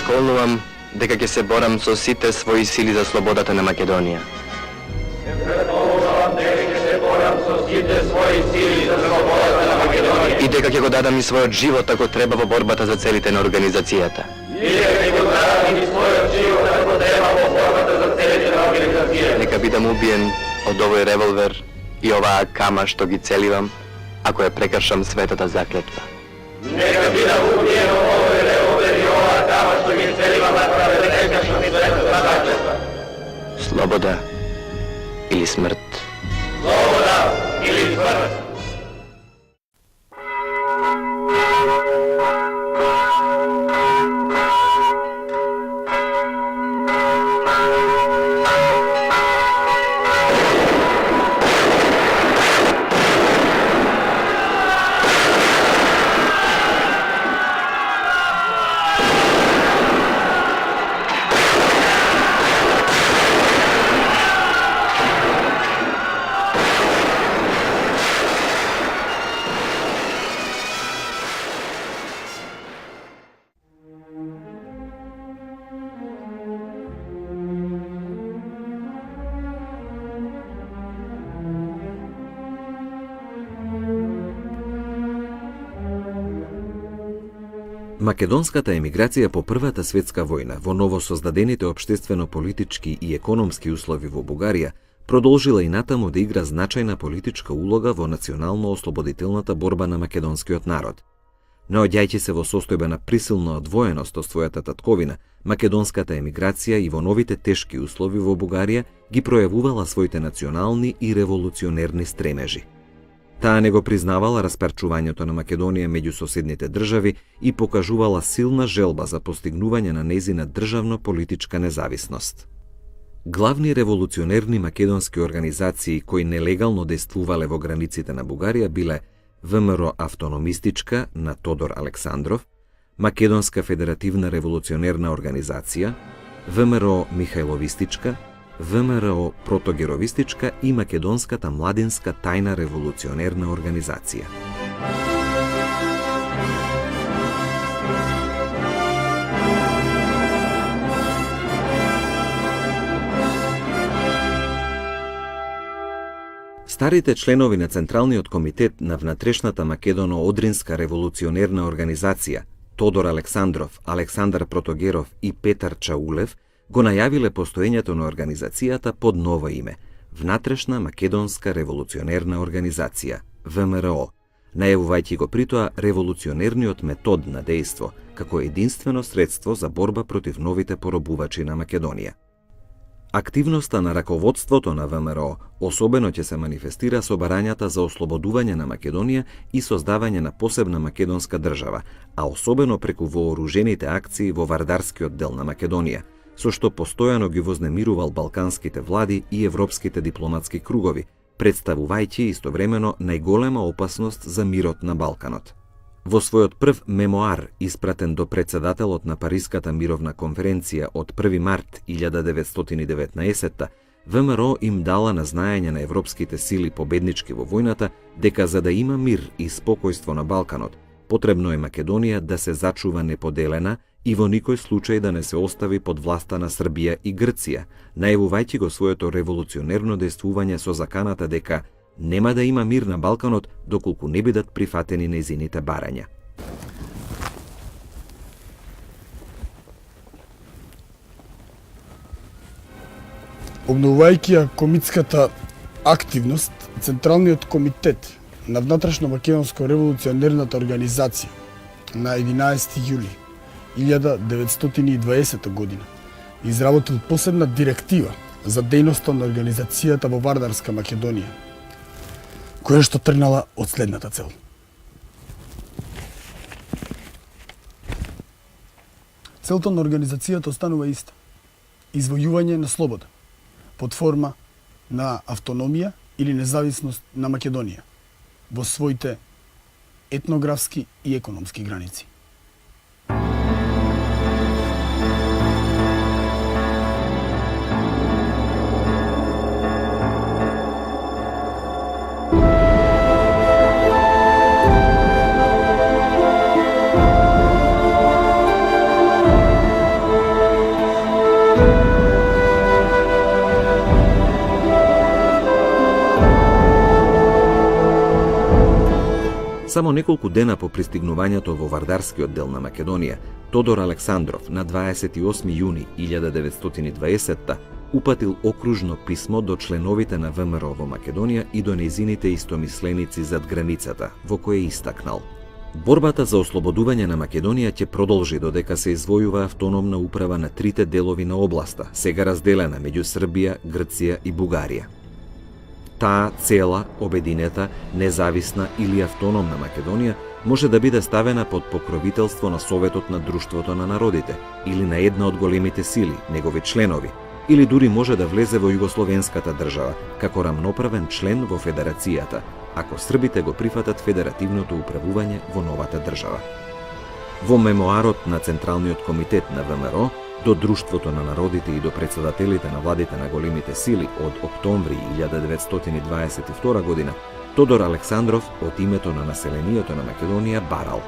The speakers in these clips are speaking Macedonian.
преколнувам дека ќе се борам со сите своји сили за слободата на Македонија. И дека ќе го дадам и својот живот ако треба во борбата за целите на организацијата. Нека бидам убиен од овој револвер и оваа кама што ги целивам, ако ја прекршам светата заклетва. Нека бидам убиен од овој револвер и оваа кама што ги целивам, ако ја прекршам светата заклетва. Слобода или смрт? Слобода или смрт? Македонската емиграција по Првата светска војна во новосоздадените општествено-политички и економски услови во Бугарија продолжила и натаму да игра значајна политичка улога во национално-ослободителната борба на македонскиот народ. Наоѓајќи се во состојба на присилна одвоеност од својата татковина, македонската емиграција и во новите тешки услови во Бугарија ги пројавувала своите национални и револуционерни стремежи. Таа не го признавала распарчувањето на Македонија меѓу соседните држави и покажувала силна желба за постигнување на нејзина државно-политичка независност. Главни револуционерни македонски организации кои нелегално действувале во границите на Бугарија биле ВМРО Автономистичка на Тодор Александров, Македонска федеративна револуционерна организација, ВМРО Михајловистичка, ВМРО Протогеровистичка и Македонската младинска тајна револуционерна организација. Старите членови на Централниот комитет на внатрешната Македоно-Одринска револуционерна организација, Тодор Александров, Александар Протогеров и Петар Чаулев, го најавиле постоењето на организацијата под ново име – Внатрешна македонска револуционерна организација, ВМРО, најавувајќи го притоа револуционерниот метод на дејство како единствено средство за борба против новите поробувачи на Македонија. Активноста на раководството на ВМРО особено ќе се манифестира со барањата за ослободување на Македонија и создавање на посебна македонска држава, а особено преку вооружените акции во Вардарскиот дел на Македонија, со што постојано ги вознемирувал балканските влади и европските дипломатски кругови, представувајќи истовремено најголема опасност за мирот на Балканот. Во својот прв мемоар, испратен до председателот на Париската мировна конференција од 1 март 1919, ВМРО им дала на знаење на европските сили победнички во војната дека за да има мир и спокојство на Балканот, потребно е Македонија да се зачува неподелена и во никој случај да не се остави под власта на Србија и Грција, најавувајќи го своето револуционерно действување со заканата дека нема да има мир на Балканот доколку не бидат прифатени нејзините барања. Обновувајќи ја комитската активност, Централниот комитет на Внатрешно-македонско револуционерната организација на 11 јули 1920 година изработил посебна директива за дејноста на организацијата во Вардарска Македонија, која што тргнала од следната цел. Целта на организацијата останува иста – извојување на слобода под форма на автономија или независност на Македонија во своите етнографски и економски граници. Само неколку дена по пристигнувањето во Вардарскиот дел на Македонија, Тодор Александров на 28 јуни 1920 упатил окружно писмо до членовите на ВМРО во Македонија и до нејзините истомисленици зад границата, во кое истакнал: борбата за ослободување на Македонија ќе продолжи додека се извојува автономна управа на трите делови на областа, сега разделена меѓу Србија, Грција и Бугарија. Таа цела, обединета, независна или автономна Македонија може да биде ставена под покровителство на Советот на Друштвото на народите или на една од големите сили, негови членови, или дури може да влезе во Југословенската држава како рамноправен член во Федерацијата, ако србите го прифатат федеративното управување во новата држава. Во мемоарот на Централниот комитет на ВМРО до Друштвото на народите и до председателите на владите на големите сили од октомври 1922 година, Тодор Александров од името на населението на Македонија барал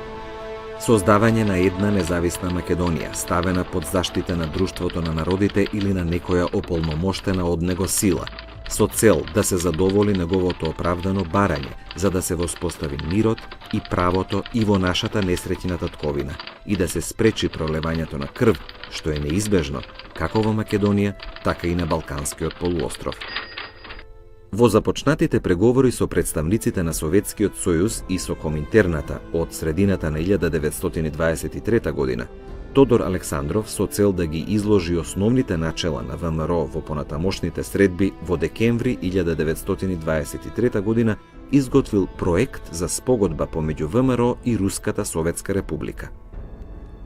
создавање на една независна Македонија, ставена под заштита на Друштвото на народите или на некоја ополномоштена од него сила, со цел да се задоволи неговото оправдано барање, за да се воспостави мирот и правото и во нашата несреќна татковина и да се спречи пролевањето на крв, што е неизбежно, како во Македонија, така и на Балканскиот полуостров. Во започнатите преговори со представниците на Советскиот сојуз и со Коминтерната од средината на 1923 година, Тодор Александров со цел да ги изложи основните начела на ВМРО во понатамошните средби во декември 1923 година изготвил проект за спогодба помеѓу ВМРО и Руската Советска република.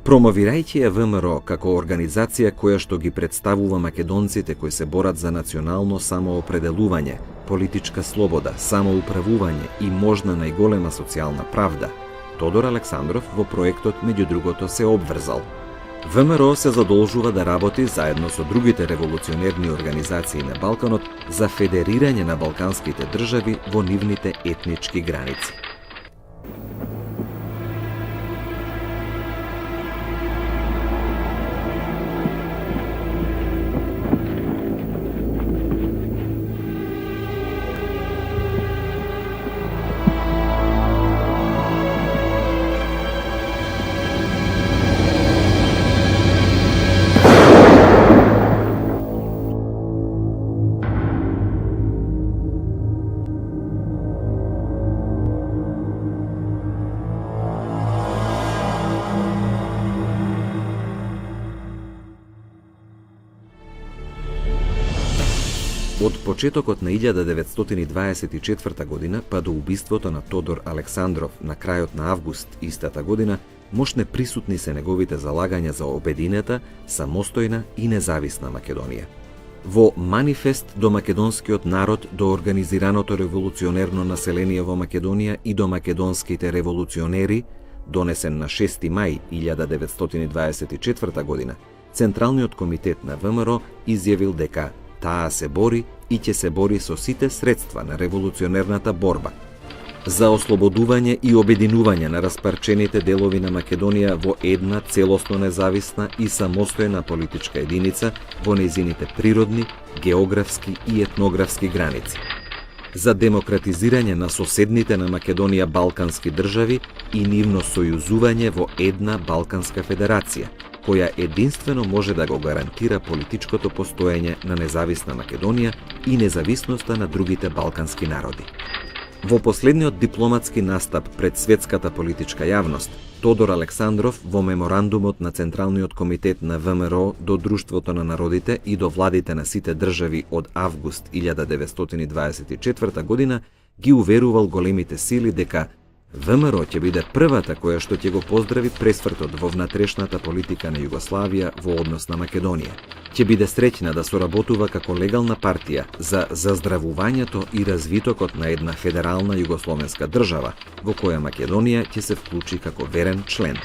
Промовирајќи ја ВМРО како организација која што ги представува македонците кои се борат за национално самоопределување, политичка слобода, самоуправување и можна најголема социјална правда, Тодор Александров во проектот меѓу другото се обврзал: ВМРО се задолжува да работи заедно со другите револуционерни организации на Балканот за федерирање на балканските држави во нивните етнички граници. Од почетокот на 1924 година па до убиството на Тодор Александров на крајот на август истата година, мощне присутни се неговите залагања за обединета, самостојна и независна Македонија. Во манифест до македонскиот народ, до организираното револуционерно население во Македонија и до македонските револуционери, донесен на 6 мај 1924 година, Централниот комитет на ВМРО изјавил дека таа се бори и ќе се бори со сите средства на револуционерната борба за ослободување и обединување на распарчените делови на Македонија во една целосно независна и самостојна политичка единица во нејзините природни, географски и етнографски граници, за демократизирање на соседните на Македонија балкански држави и нивно сојузување во една Балканска федерација, која единствено може да го гарантира политичкото постоење на независна Македонија и независноста на другите балкански народи. Во последниот дипломатски настап пред светската политичка јавност, Тодор Александров во меморандумот на Централниот комитет на ВМРО до Друштвото на народите и до владите на сите држави од август 1924 година ги уверувал големите сили дека ВМРО ќе биде првата која што ќе го поздрави пресвртот во внатрешната политика на Југославија во однос на Македонија. Ќе биде среќна да соработува како легална партија за заздравувањето и развитокот на една федерална југословенска држава, во која Македонија ќе се вклучи како верен член.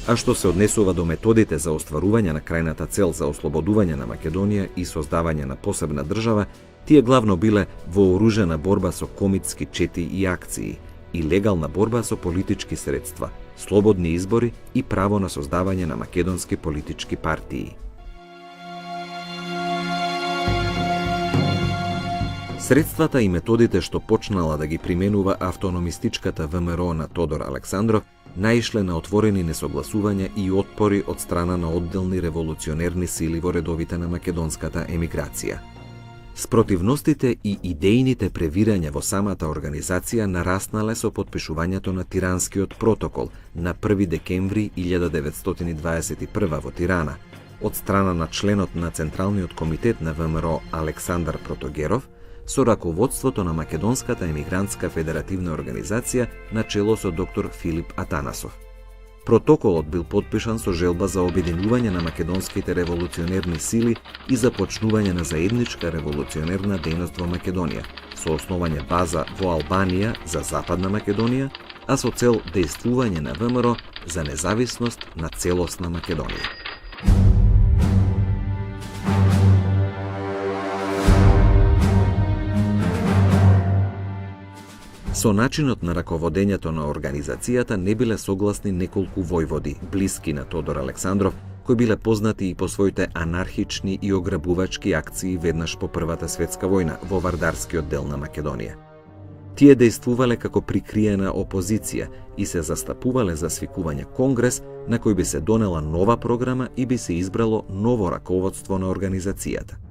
А што се однесува до методите за остварување на крајната цел за ослободување на Македонија и создавање на посебна држава, тие главно биле вооружена борба со комитски чети и акции и легална борба со политички средства, слободни избори и право на создавање на македонски политички партии. Средствата и методите што почнала да ги применува автономистичката ВМРО на Тодор Александров наишле на отворени несогласувања и отпори од страна на одделни револуционерни сили во редовите на македонската емиграција. Спротивностите и идејните превирања во самата организација нараснале со подпишувањето на Тиранскиот протокол на 1 декември 1921 во Тирана од страна на членот на Централниот комитет на ВМРО Александар Протогеров со раководството на Македонската емигрантска федеративна организација на чело со доктор Филип Атанасов. Протоколот бил подпишан со желба за обединување на македонските револуционерни сили и започнување на заедничка револуционерна дејност во Македонија, со основање база во Албанија за Западна Македонија, а со цел дејствување на ВМРО за независност на целосна Македонија. Со начинот на раководењето на организацијата не биле согласни неколку војводи, блиски на Тодор Александров, кои биле познати и по своите анархични и ограбувачки акции веднаш по Првата светска војна во Вардарскиот дел на Македонија. Тие дејствувале како прикриена опозиција и се застапувале за свикување конгрес на кој би се донела нова програма и би се избрало ново раководство на организацијата.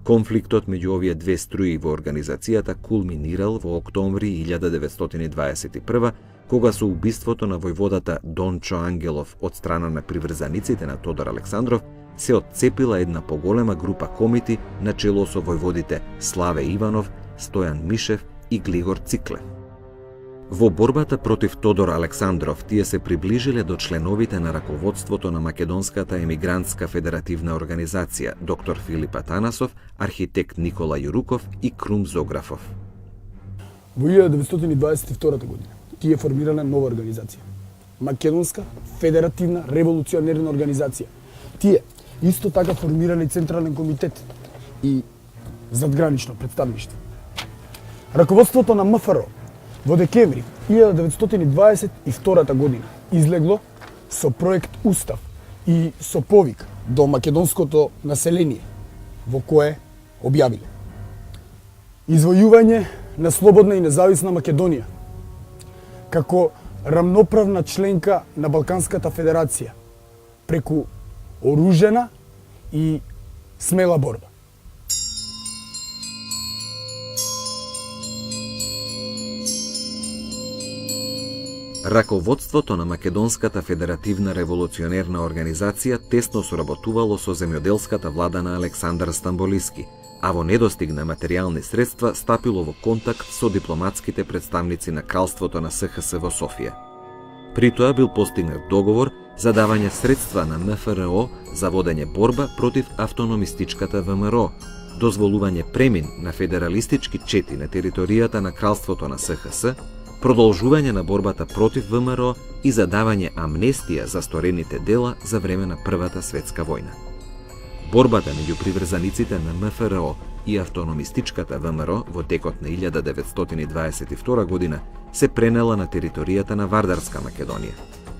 Конфликтот меѓу овие две струи во организацијата кулминирал во октомври 1921, кога со убиството на војводата Дончо Ангелов од страна на приврзаниците на Тодор Александров се отцепила една поголема група комити на чело со војводите Славе Иванов, Стојан Мишев и Глигор Циклев. Во борбата против Тодор Александров тие се приближиле до членовите на раководството на Македонската емигрантска федеративна организација, доктор Филип Атанасов, архитект Никола Јуруков и Крум Зографов. Во 1922 година тие формирале нова организација, Македонска федеративна револуционерна организација. Тие исто така формирале Централен комитет и задгранично представништво. Раководството на МФРО во декември 1922 година излегло со проект Устав и со повик до македонското население, во кое објавиле: извојување на слободна и независна Македонија како рамноправна членка на Балканската федерација преку оружена и смела борба. Раководството на Македонската федеративна револуционерна организација тесно соработувало со земјоделската влада на Александар Стамболиски, а во недостиг на материјални средства стапило во контакт со дипломатските представници на кралството на СХС во Софија. При тоа бил постигнат договор за давање средства на МФРО за водење борба против автономистичката ВМРО, дозволување премин на федералистички чети на територијата на кралството на СХС, продолжување на борбата против ВМРО и за давање амнестија за сторените дела за време на Првата светска војна. Борбата меѓу приврзаниците на МФРО и автономистичката ВМРО во текот на 1922 година се пренела на територијата на Вардарска Македонија.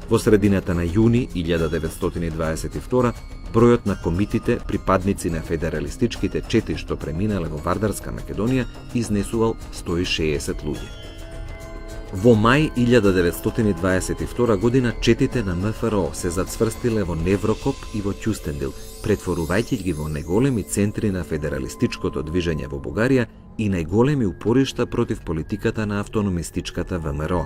Во средината на јуни 1922 бројот на комитите припадници на федералистичките чети што преминале во Вардарска Македонија изнесувал 160 луѓе. Во мај 1922 година четите на МФРО се зацврстиле во Неврокоп и во Ќустендил, претворувајќи ги во најголеми центри на федералистичкото движење во Бугарија и најголеми упоришта против политиката на автономистичката ВМРО.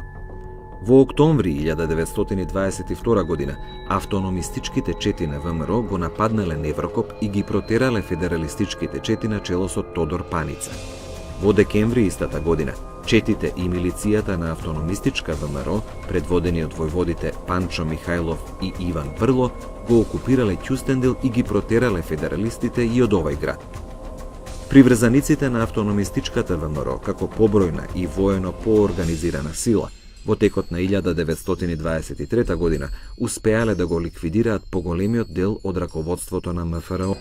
Во октомври 1922 година автономистичките чети на ВМРО го нападнале Неврокоп и ги протерале федералистичките чети на чело со Тодор Паница. Во декември истата година четите и милицијата на автономистичка ВМРО, предводени од војводите Панчо Михајлов и Иван Врло, го окупирале Ќустендил и ги протерале федералистите и од овој град. Приврзаниците на автономистичката ВМРО, како побројна и воено поорганизирана сила, во текот на 1923 година успеале да го ликвидираат поголемиот дел од раководството на МФРО.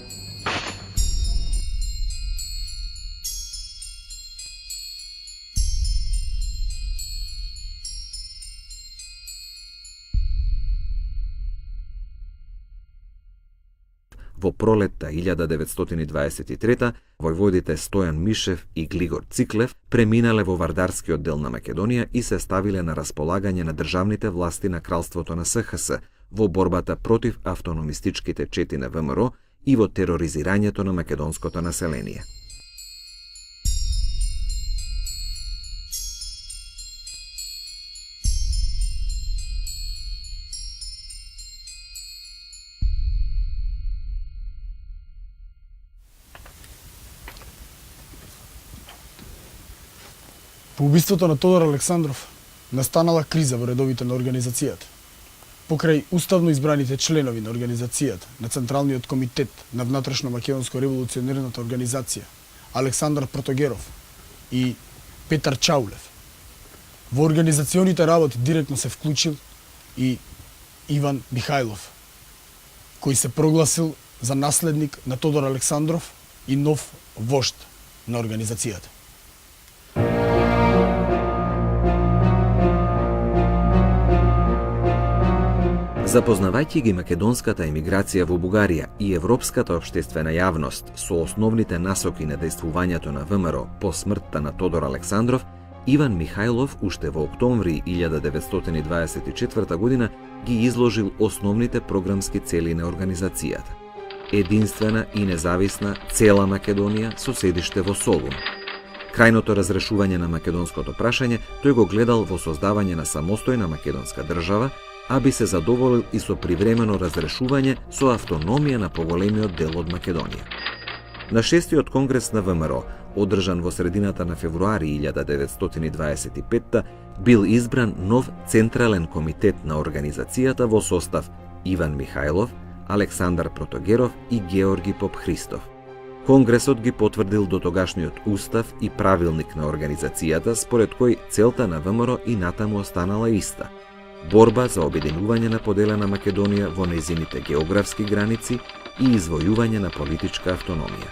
Во пролетта 1923 војводите Стојан Мишев и Глигор Циклев преминале во Вардарскиот дел на Македонија и се ставиле на располагање на државните власти на кралството на СХС во борбата против автономистичките чети на ВМРО и во тероризирањето на македонското население. По убиството на Тодор Александров настанала криза во редовите на организацијата. Покрај уставно избраните членови на организацијата, на Централниот комитет на внатрешно-македонско револуционерната организација, Александар Протогеров и Петар Чаулев, во организационите работи директно се вклучил и Иван Михајлов, кој се прогласил за наследник на Тодор Александров и нов вожд на организацијата. Запознавајќи ги македонската емиграција во Бугарија и европската општествена јавност со основните насоки на дејствувањето на ВМРО по смртта на Тодор Александров, Иван Михајлов уште во октомври 1924 година ги изложил основните програмски цели на организацијата. Единствена и независна цела Македонија со седиште во Солун. Крајното разрешување на македонското прашање тој го гледал во создавање на самостојна македонска држава, а би се задоволил и со привремено разрешување со автономија на поголемиот дел од Македонија. На 6-тиот конгрес на ВМРО, одржан во средината на февруари 1925, бил избран нов Централен комитет на организацијата во состав Иван Михајлов, Александар Протогеров и Георги Попхристов. Конгресот ги потврдил дотогашниот устав и правилник на организацијата, според кој целта на ВМРО и натаму останала иста – борба за обединување на поделена Македонија во нејзините географски граници и извојување на политичка автономија.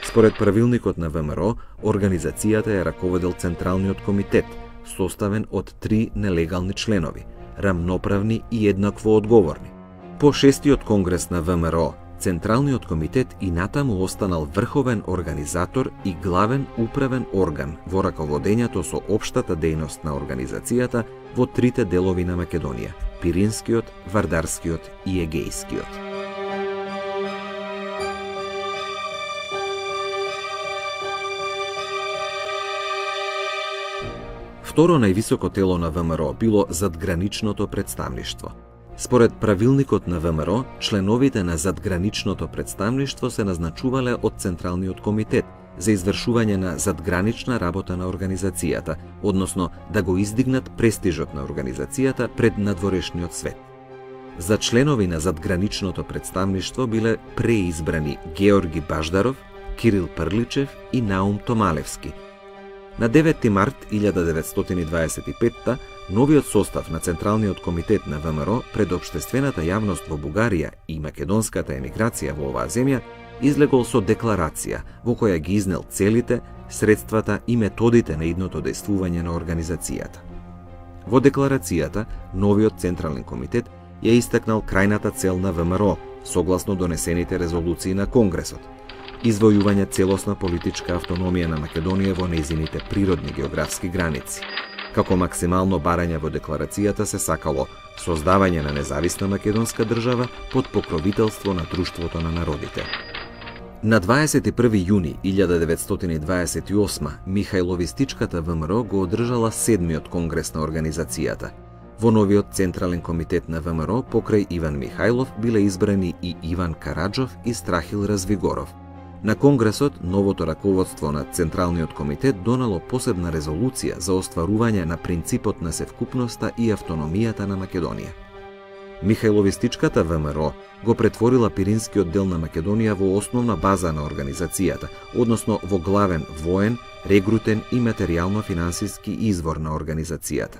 Според правилникот на ВМРО, организацијата ја раководел Централниот комитет, составен од 3 нелегални членови, рамноправни и еднакво одговорни. По 6-тиот конгрес на ВМРО, Централниот комитет и натаму останал врховен организатор и главен управен орган во раководењето со општата дејност на организацијата во 3 делови на Македонија – Пиринскиот, Вардарскиот и Егејскиот. Второ највисоко тело на ВМРО било задграничното представништво. Според правилникот на ВМРО, членовите на задграничното представништво се назначувале од Централниот комитет за извршување на задгранична работа на организацијата, односно да го издигнат престижот на организацијата пред надворешниот свет. За членови на задграничното представништво биле преизбрани Георги Баждаров, Кирил Прличев и Наум Томалевски. На 9 март 1925 новиот состав на Централниот комитет на ВМРО пред општествената јавност во Бугарија и македонската емиграција во оваа земја излегол со декларација во која ги изнел целите, средствата и методите на идното дејствување на организацијата. Во декларацијата, новиот Централен комитет ја истакнал крајната цел на ВМРО, согласно донесените резолуции на Конгресот: извојување целосна политичка автономија на Македонија во нејзините природни географски граници. Како максимално барање во декларацијата се сакало создавање на независна македонска држава под покровителство на Друштвото на народите. На 21 јуни 1928 Михајловистичката ВМРО го одржала 7-миот конгрес на организацијата. Во новиот Централен комитет на ВМРО покрај Иван Михајлов биле избрани и Иван Караджов и Страхил Развигоров. На конгресот, новото раководство на Централниот комитет донело посебна резолуција за остварување на принципот на севкупноста и автономијата на Македонија. Михајловистичката ВМРО го претворила Пиринскиот дел на Македонија во основна база на организацијата, односно во главен воен, регрутен и материјално-финансиски извор на организацијата.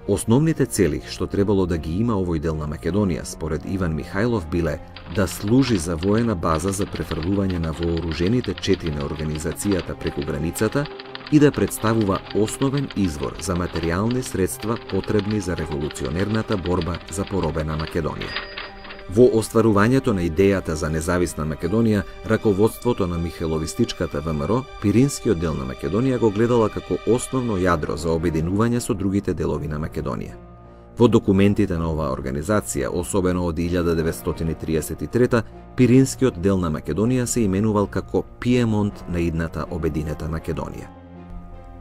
Основните цели што требало да ги има овој дел на Македонија, според Иван Михајлов, биле да служи за воена база за префрлување на вооружените чети на организацијата преку границата и да представува основен извор за материјални средства потребни за револуционерната борба за поробена Македонија. Во остварувањето на идејата за независна Македонија, раководството на Михаеловистичката ВМРО, Пиринскиот дел на Македонија го гледала како основно јадро за обединување со другите делови на Македонија. Во документите на оваа организација, особено од 1933, Пиринскиот дел на Македонија се именувал како Пиемонт на идната обединета Македонија.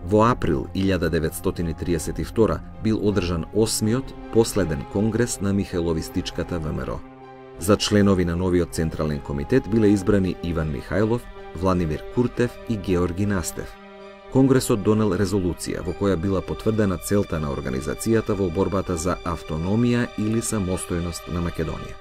Во април 1932 бил одржан 8-миот последен конгрес на Михаеловистичката ВМРО. За членови на новиот Централен комитет биле избрани Иван Михајлов, Владимир Куртев и Георги Настев. Конгресот донел резолуција во која била потврдена целта на организацијата во борбата за автономија или самостојност на Македонија.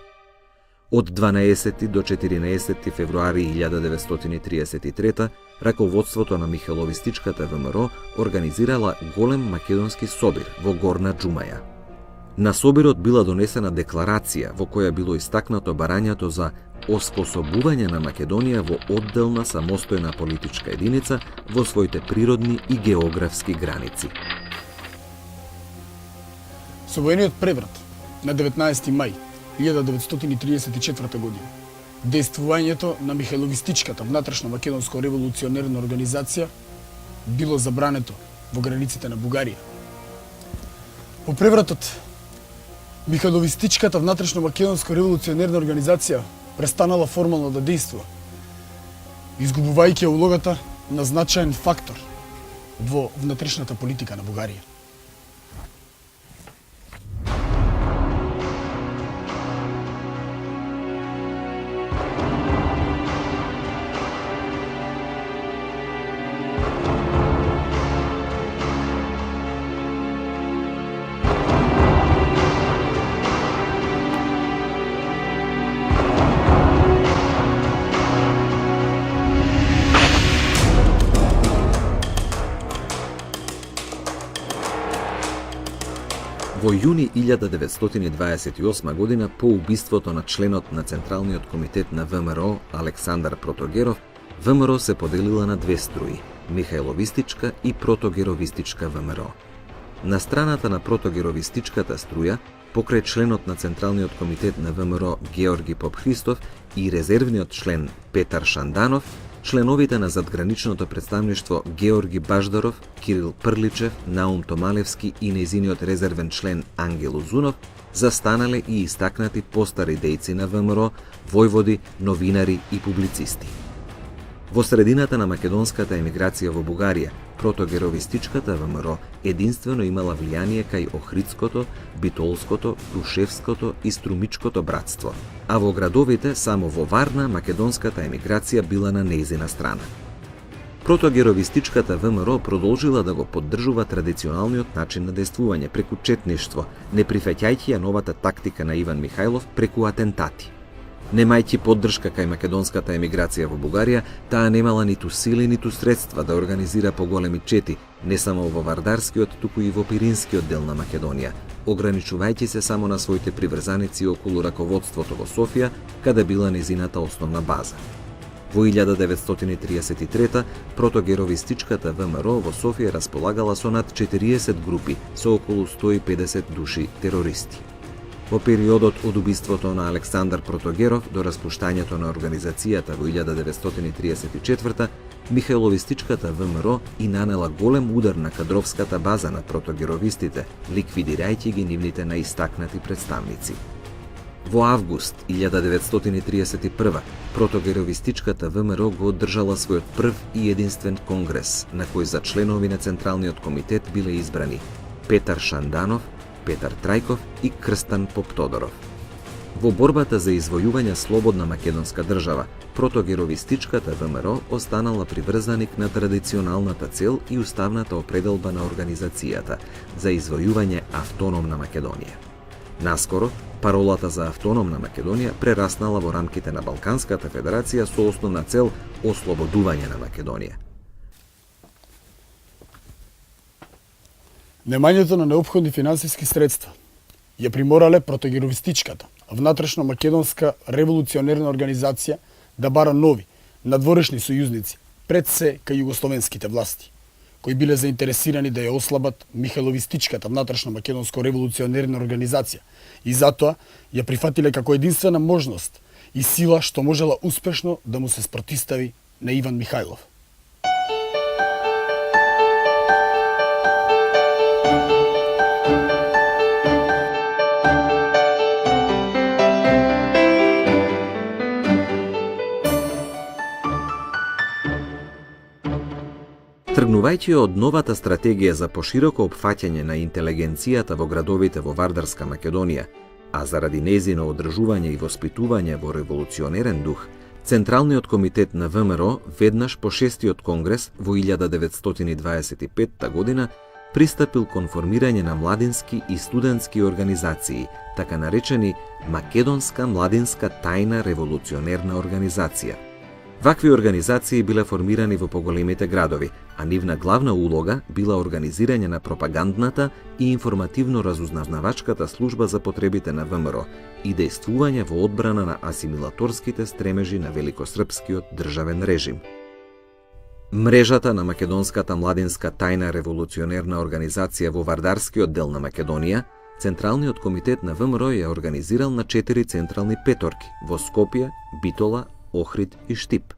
Од 12 до 14 февруари 1933 раководството на Михаеловистичката ВМРО организирала голем македонски собир во Горна Џумаја. На собирот била донесена декларација во која било истакнато барањето за оспособување на Македонија во одделна самостојна политичка единица во своите природни и географски граници. Со воениот преврат на 19 мај 1934 година, действувањето на Михаеловистичката внатрешно македонско револуционерна организација било забрането во границите на Бугарија. По превратот, Михаеловистичката внатрешно македонско револуционерна организација престанала формално да действува, изгубувајќи улогата на значаен фактор во внатрешната политика на Бугарија. Во јуни 1928 година, по убиството на членот на Централниот комитет на ВМРО Александар Протогеров, ВМРО се поделила на две струи – Михаеловистичка и Протогеровистичка ВМРО. На страната на Протогеровистичката струја, покрај членот на Централниот комитет на ВМРО Георги Попхристов и резервниот член Петар Шанданов, членовите на задграничното представништво Георги Баждаров, Кирил Прличев, Наум Томалевски и нејзиниот резервен член Ангел Узунов застанале и истакнати постари дејци на ВМРО, војводи, новинари и публицисти. Во средината на македонската емиграција во Бугарија, Протогеровистичката ВМРО единствено имала влијание кај Охридското, Битолското, Крушевското и Струмичкото братство, а во градовите само во Варна македонската емиграција била на нејзина страна. Протогеровистичката ВМРО продолжила да го поддржува традиционалниот начин на действување преку четништво, не прифаќајќи ја новата тактика на Иван Михајлов преку атентати. Немајќи поддршка кај македонската емиграција во Бугарија, таа немала ниту сили, ниту средства да организира поголеми чети, не само во Вардарскиот, туку и во Пиринскиот дел на Македонија, ограничувајќи се само на своите приврзаници околу раководството во Софија, каде била незината основна база. Во 1933 Протогеровистичката ВМРО во Софија располагала со над 40 групи со околу 150 души терористи. Во периодот од убиството на Александар Протогеров до распуштањето на организацијата во 1934, Михаеловистичката ВМРО и нанела голем удар на кадровската база на протогеровистите, ликвидирајќи ги нивните наистакнати представници. Во август 1931 Протогеровистичката ВМРО го одржала својот прв и единствен конгрес, на кој за членови на Централниот комитет биле избрани Петар Шанданов, Петар Трајков и Крстан Поптодоров. Во борбата за извојување слободна македонска држава, Протогеровистичката ВМРО останала приврзаник на традиционалната цел и уставната определба на организацијата за извојување автономна Македонија. Наскоро, паролата за автономна Македонија прераснала во рамките на Балканската федерација со основна цел ослободување на Македонија. Немањето на неопходни финансиски средства ја приморале Протогеровистичката внатрешно македонска револуционерна организација да бара нови, надворешни сојузници, пред се кај југословенските власти, кои биле заинтересирани да ја ослабат Михајловистичката внатрешна македонско револуционерна организација и затоа ја прифатиле како единствена можност и сила што можела успешно да му се спротистави на Иван Михајлов. Тргнувајќи од новата стратегија за пошироко опфаќање на интелигенцијата во градовите во Вардарска Македонија, а заради нејзино одржување и воспитување во револуционерен дух, Централниот комитет на ВМРО веднаш по 6-тиот конгрес во 1925 година пристапил кон формирање на младински и студентски организации, така наречени Македонска младинска тајна револуционерна организација. Вакви организации биле формирани во поголемите градови, а нивна главна улога била организирање на пропагандната и информативно-разузнавачката служба за потребите на ВМРО и дејствување во одбрана на асимилаторските стремежи на великосрпскиот државен режим. Мрежата на Македонската младинска тајна револуционерна организација во Вардарскиот дел на Македонија, Централниот комитет на ВМРО ја организирал на 4 централни петорки во Скопје, Битола, Охрид и Штип.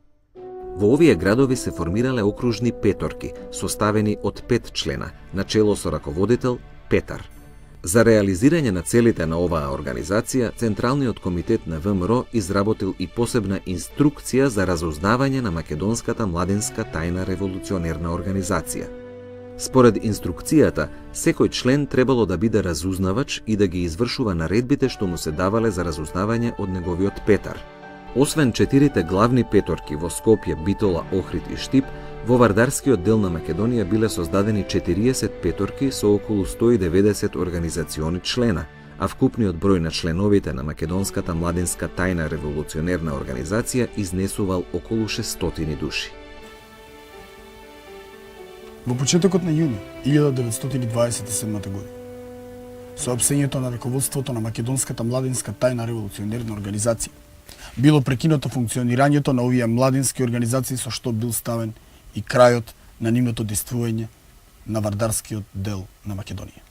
Во овие градови се формирале окружни петорки, составени од 5 члена, начело со раководител Петар. За реализирање на целите на оваа организација, Централниот комитет на ВМРО изработил и посебна инструкција за разузнавање на Македонската младинска тајна револуционерна организација. Според инструкцијата, секој член требало да биде разузнавач и да ги извршува наредбите што му се давале за разузнавање од неговиот Петар. Освен 4 главни петорки во Скопје, Битола, Охрид и Штип, во Вардарскиот дел на Македонија биле создадени 40 петорки со околу 190 организациони члена, а вкупниот број на членовите на Македонската младинска тајна револуционерна организација изнесувал околу 600 души. Во почетокот на јуни 1927 година, соопштењето на раководството на Македонската младинска тајна револуционерна организација било прекинато функционирањето на овие младински организации, со што бил ставен и крајот на нивното действување на Вардарскиот дел на Македонија.